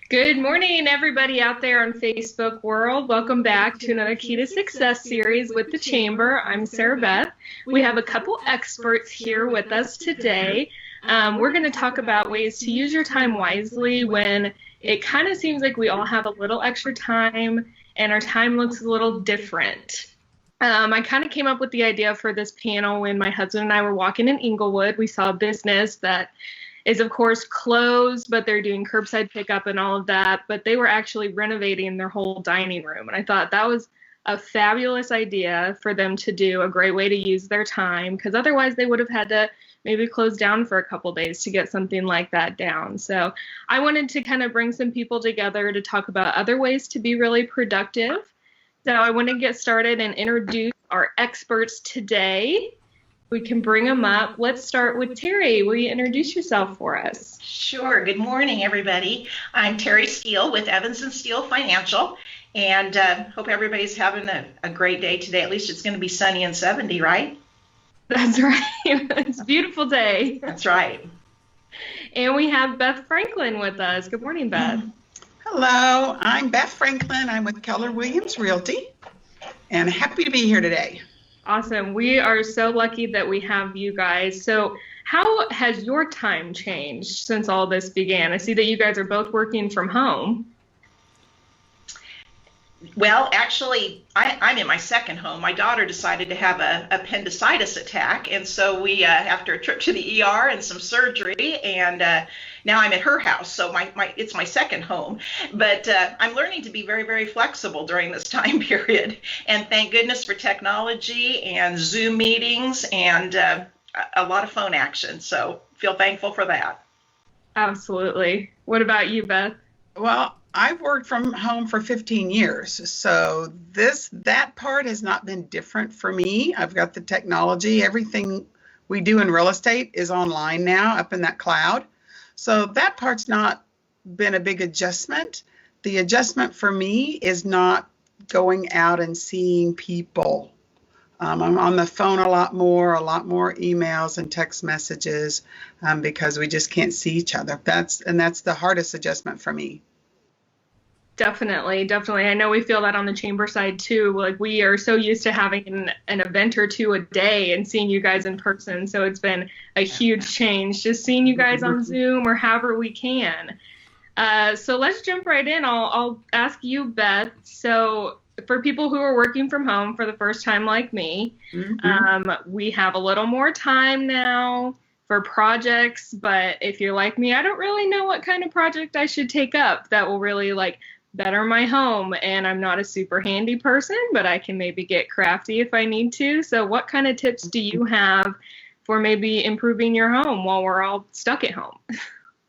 Good morning, everybody out there on Facebook world. Welcome back to another Key to Success series with the Chamber. I'm Sarah Beth. We have a couple experts here with us today. We're going to talk about ways to use your time wisely when it kind of seems like we all have a little extra time and our time looks a little different. I kind of came up with the idea for this panel when my husband and I were walking in Inglewood. We saw a business that is of course closed, but they're doing curbside pickup and all of that. But they were actually renovating their whole dining room. And I thought that was a fabulous idea for them to do, a great way to use their time, because otherwise they would have had to maybe close down for a couple days to get something like that down. So I wanted to kind of bring some people together to talk about other ways to be really productive. So I want to get started and introduce our experts today. We can bring them up. Let's start with Terry. Will you introduce yourself for us? Sure. Good morning, everybody. I'm Terry Steele with Evans & Steele Financial, and hope everybody's having a great day today. At least it's going to be sunny and 70, right? That's right. It's a beautiful day. That's right. And we have Beth Franklin with us. Good morning, Beth. Hello, I'm Beth Franklin. I'm with Keller Williams Realty, and happy to be here today. Awesome. We are so lucky that we have you guys. So how has your time changed since all this began? I see that you guys are both working from home. Well, actually, I'm in my second home. My daughter decided to have a appendicitis attack, and so we, after a trip to the ER and some surgery, and now I'm at her house. So it's my second home. But I'm learning to be very, very flexible during this time period. And thank goodness for technology and Zoom meetings and a lot of phone action. So feel thankful for that. Absolutely. What about you, Beth? Well, I've worked from home for 15 years, so that part has not been different for me. I've got the technology. Everything we do in real estate is online now, up in that cloud. So that part's not been a big adjustment. The adjustment for me is not going out and seeing people. I'm on the phone a lot more emails and text messages because we just can't see each other. That's the hardest adjustment for me. Definitely. I know we feel that on the chamber side too. Like we are so used to having an event or two a day and seeing you guys in person. So it's been a huge change just seeing you guys on Zoom or however we can. So let's jump right in. I'll ask you, Beth. So for people who are working from home for the first time like me, we have a little more time now for projects. But if you're like me, I don't really know what kind of project I should take up that will really better my home, and I'm not a super handy person, but I can maybe get crafty if I need to. So what kind of tips do you have for maybe improving your home while we're all stuck at home?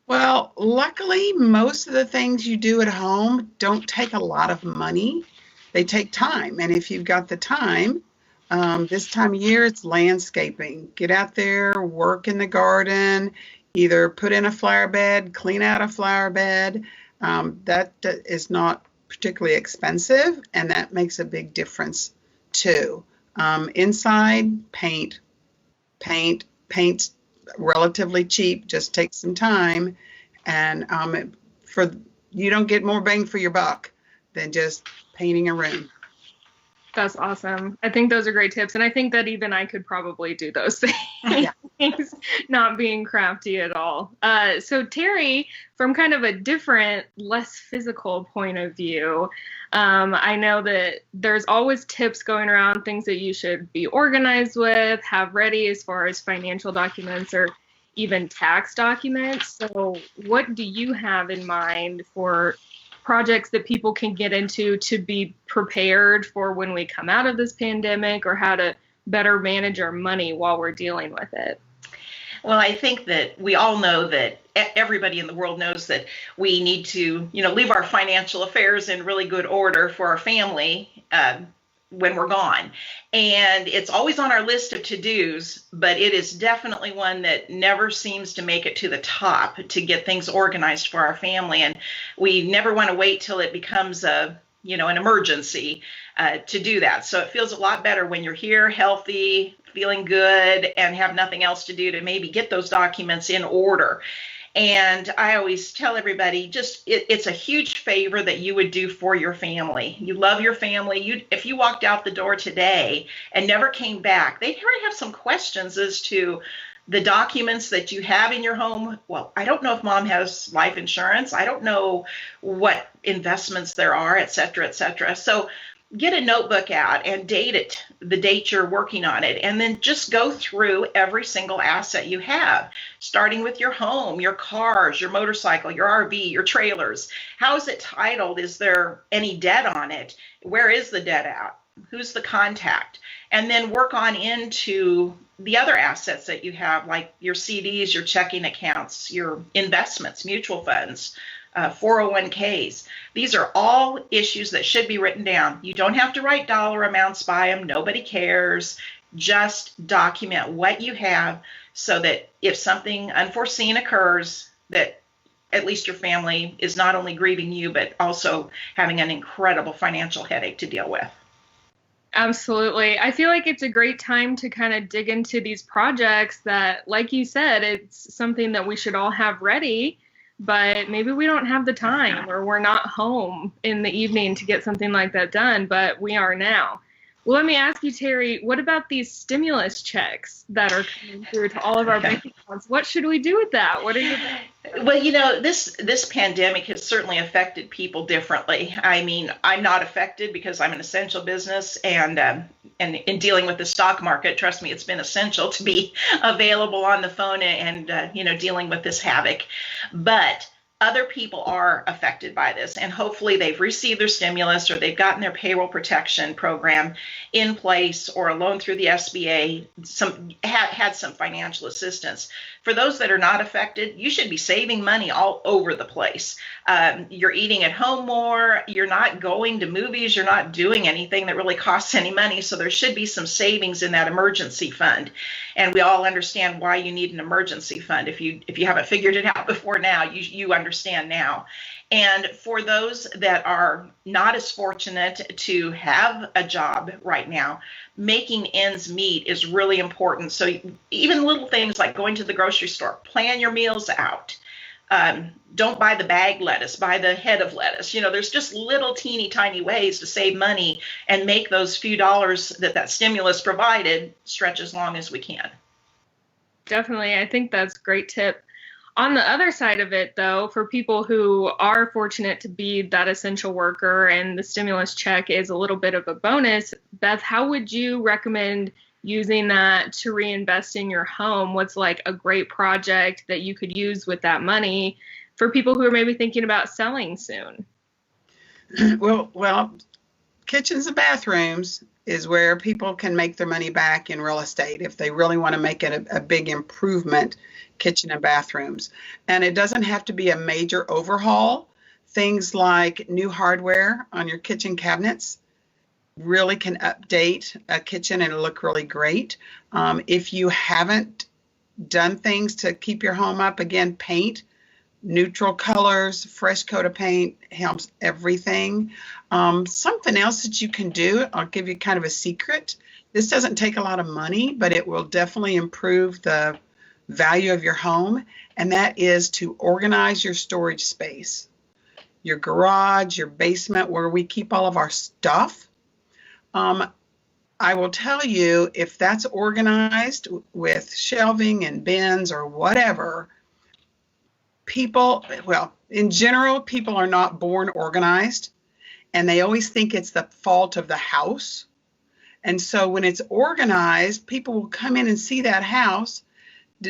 Well, luckily, most of the things you do at home don't take a lot of money. They take time, and if you've got the time, this time of year, it's landscaping. Get out there, work in the garden, either put in a flower bed, clean out a flower bed. That is not particularly expensive, and that makes a big difference too. Inside, paint's relatively cheap, just takes some time, and you don't get more bang for your buck than just painting a room. That's awesome. I think those are great tips. And I think that even I could probably do those things, yeah. Not being crafty at all. So Terry, from kind of a different, less physical point of view, I know that there's always tips going around, things that you should be organized with, have ready as far as financial documents or even tax documents. So what do you have in mind for projects that people can get into to be prepared for when we come out of this pandemic, or how to better manage our money while we're dealing with it? Well, I think that we all know that everybody in the world knows that we need to, leave our financial affairs in really good order for our family when we're gone. And it's always on our list of to-dos, but it is definitely one that never seems to make it to the top to get things organized for our family. And we never want to wait till it becomes an emergency to do that. So it feels a lot better when you're here, healthy, feeling good, and have nothing else to do to maybe get those documents in order. And I always tell everybody, it's a huge favor that you would do for your family. You love your family. If you walked out the door today and never came back, they'd already have some questions as to the documents that you have in your home. Well, I don't know if mom has life insurance. I don't know what investments there are, et cetera, et cetera. So get a notebook out and date it, the date you're working on it, and then just go through every single asset you have, starting with your home, your cars, your motorcycle, your RV, your trailers. How is it titled? Is there any debt on it? Where is the debt at? Who's the contact? And then work on into the other assets that you have, like your CDs, your checking accounts, your investments, mutual funds, 401ks. These are all issues that should be written down. You don't have to write dollar amounts by them. Nobody cares. Just document what you have so that if something unforeseen occurs, that at least your family is not only grieving you, but also having an incredible financial headache to deal with. Absolutely. I feel like it's a great time to kind of dig into these projects that, like you said, it's something that we should all have ready, but maybe we don't have the time or we're not home in the evening to get something like that done, but we are now. Well, let me ask you, Terry, what about these stimulus checks that are coming through to all of our bank accounts? What should we do with that? What are your Well, this pandemic has certainly affected people differently. I mean, I'm not affected because I'm an essential business, and in dealing with the stock market, trust me, it's been essential to be available on the phone and dealing with this havoc. But other people are affected by this, and hopefully they've received their stimulus or they've gotten their payroll protection program in place, or a loan through the SBA, had some financial assistance. For those that are not affected, you should be saving money all over the place. You're eating at home more, you're not going to movies, you're not doing anything that really costs any money, so there should be some savings in that emergency fund. And we all understand why you need an emergency fund. If you haven't figured it out before now, you understand now. And for those that are not as fortunate to have a job right now, making ends meet is really important. So even little things like going to the grocery store, plan your meals out. Don't buy the bag lettuce, buy the head of lettuce. There's just little teeny tiny ways to save money and make those few dollars that stimulus provided stretch as long as we can. Definitely. I think that's a great tip. On the other side of it, though, for people who are fortunate to be that essential worker and the stimulus check is a little bit of a bonus, Beth, how would you recommend using that to reinvest in your home? What's like a great project that you could use with that money for people who are maybe thinking about selling soon? Well, kitchens and bathrooms is where people can make their money back in real estate if they really want to make it a big improvement, kitchen and bathrooms. And it doesn't have to be a major overhaul. Things like new hardware on your kitchen cabinets really can update a kitchen and look really great. If you haven't done things to keep your home up, again, paint, neutral colors, fresh coat of paint helps everything. Something else that you can do, I'll give you kind of a secret. This doesn't take a lot of money, but it will definitely improve the value of your home, and that is to organize your storage space. Your garage, your basement, where we keep all of our stuff. I will tell you, if that's organized with shelving and bins or whatever, in general, people are not born organized, and they always think it's the fault of the house. And so when it's organized, people will come in and see that house.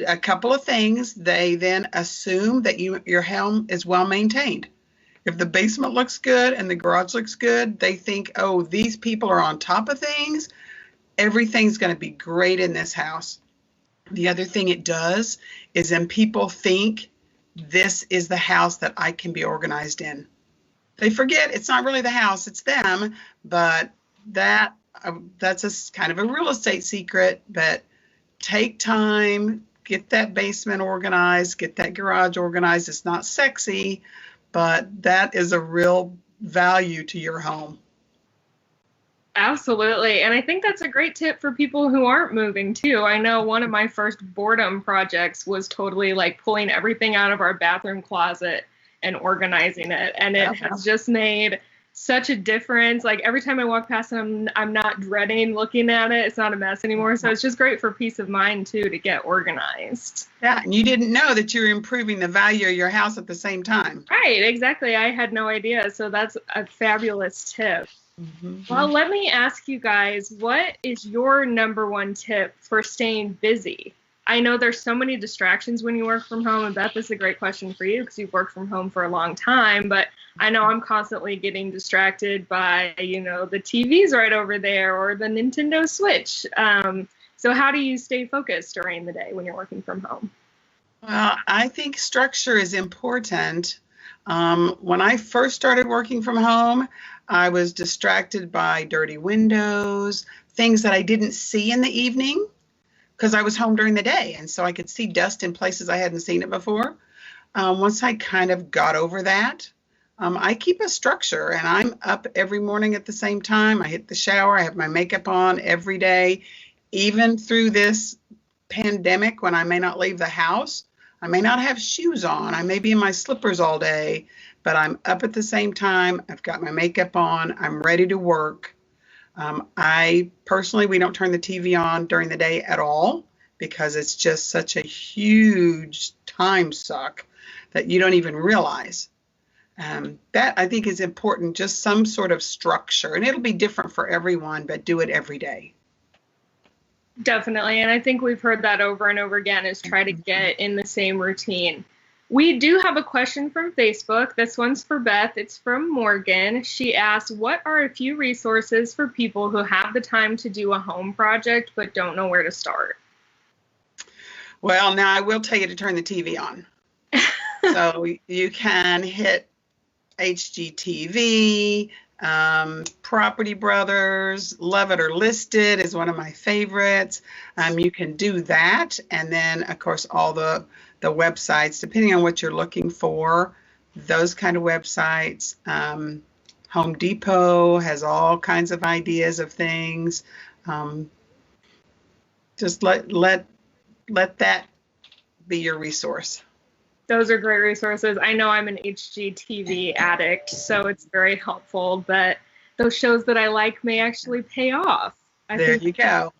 A couple of things, they then assume that your home is well maintained. If the basement looks good and the garage looks good, they think, oh, these people are on top of things. Everything's going to be great in this house. The other thing it does is then people think this is the house that I can be organized in. They forget it's not really the house, it's them, but that's a kind of a real estate secret. But take time, get that basement organized, get that garage organized. It's not sexy, but that is a real value to your home. Absolutely. And I think that's a great tip for people who aren't moving too. I know one of my first boredom projects was totally like pulling everything out of our bathroom closet and organizing it. And it has just made such a difference. Like every time I walk past it, I'm not dreading looking at it. It's not a mess anymore. So it's just great for peace of mind too, to get organized. Yeah. And you didn't know that you're improving the value of your house at the same time. Right. Exactly. I had no idea. So that's a fabulous tip. Mm-hmm. Well, let me ask you guys, what is your number one tip for staying busy? I know there's so many distractions when you work from home, and Beth, this is a great question for you because you've worked from home for a long time, but I know I'm constantly getting distracted by, the TV's right over there or the Nintendo Switch. So how do you stay focused during the day when you're working from home? Well, I think structure is important. When I first started working from home, I was distracted by dirty windows, things that I didn't see in the evening because I was home during the day. And so I could see dust in places I hadn't seen it before. Once I kind of got over that, I keep a structure and I'm up every morning at the same time. I hit the shower. I have my makeup on every day, even through this pandemic when I may not leave the house. I may not have shoes on. I may be in my slippers all day, but I'm up at the same time. I've got my makeup on. I'm ready to work. I personally, we don't turn the TV on during the day at all because it's just such a huge time suck that you don't even realize. That I think is important, just some sort of structure. And it'll be different for everyone, but do it every day. Definitely. And I think we've heard that over and over again, is try to get in the same routine. We do have a question from Facebook. This one's for Beth. It's from Morgan. She asked, what are a few resources for people who have the time to do a home project but don't know where to start? Well, now I will tell you to turn the TV on. So you can hit HGTV, Property Brothers, Love It or List It is one of my favorites. You can do that. And then, of course, all the websites, depending on what you're looking for, those kind of websites. Home Depot has all kinds of ideas of things. Just let that be your resource. Those are great resources. I know I'm an HGTV addict, so it's very helpful that those shows that I like may actually pay off. There you go.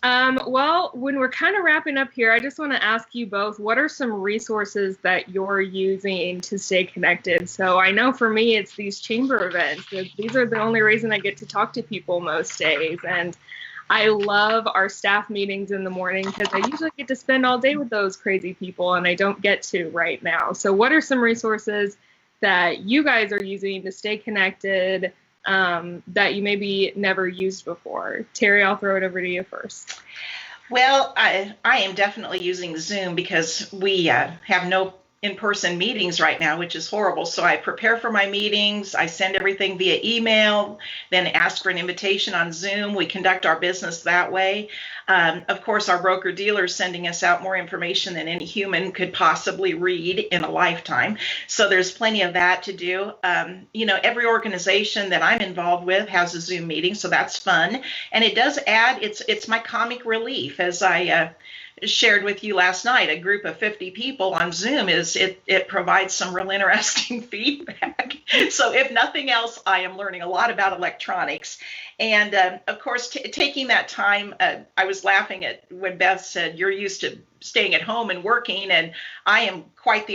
Well, when we're kind of wrapping up here, I just want to ask you both, what are some resources that you're using to stay connected? So I know for me, it's these chamber events. These are the only reason I get to talk to people most days. And I love our staff meetings in the morning because I usually get to spend all day with those crazy people and I don't get to right now. So what are some resources that you guys are using to stay connected that you maybe never used before? Terry, I'll throw it over to you first. Well, I am definitely using Zoom because we have no in-person meetings right now, which is horrible. So I prepare for my meetings. I send everything via email, then ask for an invitation on Zoom. We conduct our business that way. Of course, our broker dealer is sending us out more information than any human could possibly read in a lifetime. So there's plenty of that to do. Every organization that I'm involved with has a Zoom meeting, so that's fun. And it does add, it's my comic relief. As I shared with you last night, a group of 50 people on Zoom it provides some real interesting feedback. So if nothing else, I am learning a lot about electronics. And of course, taking that time, I was laughing at when Beth said, you're used to staying at home and working, and I am quite the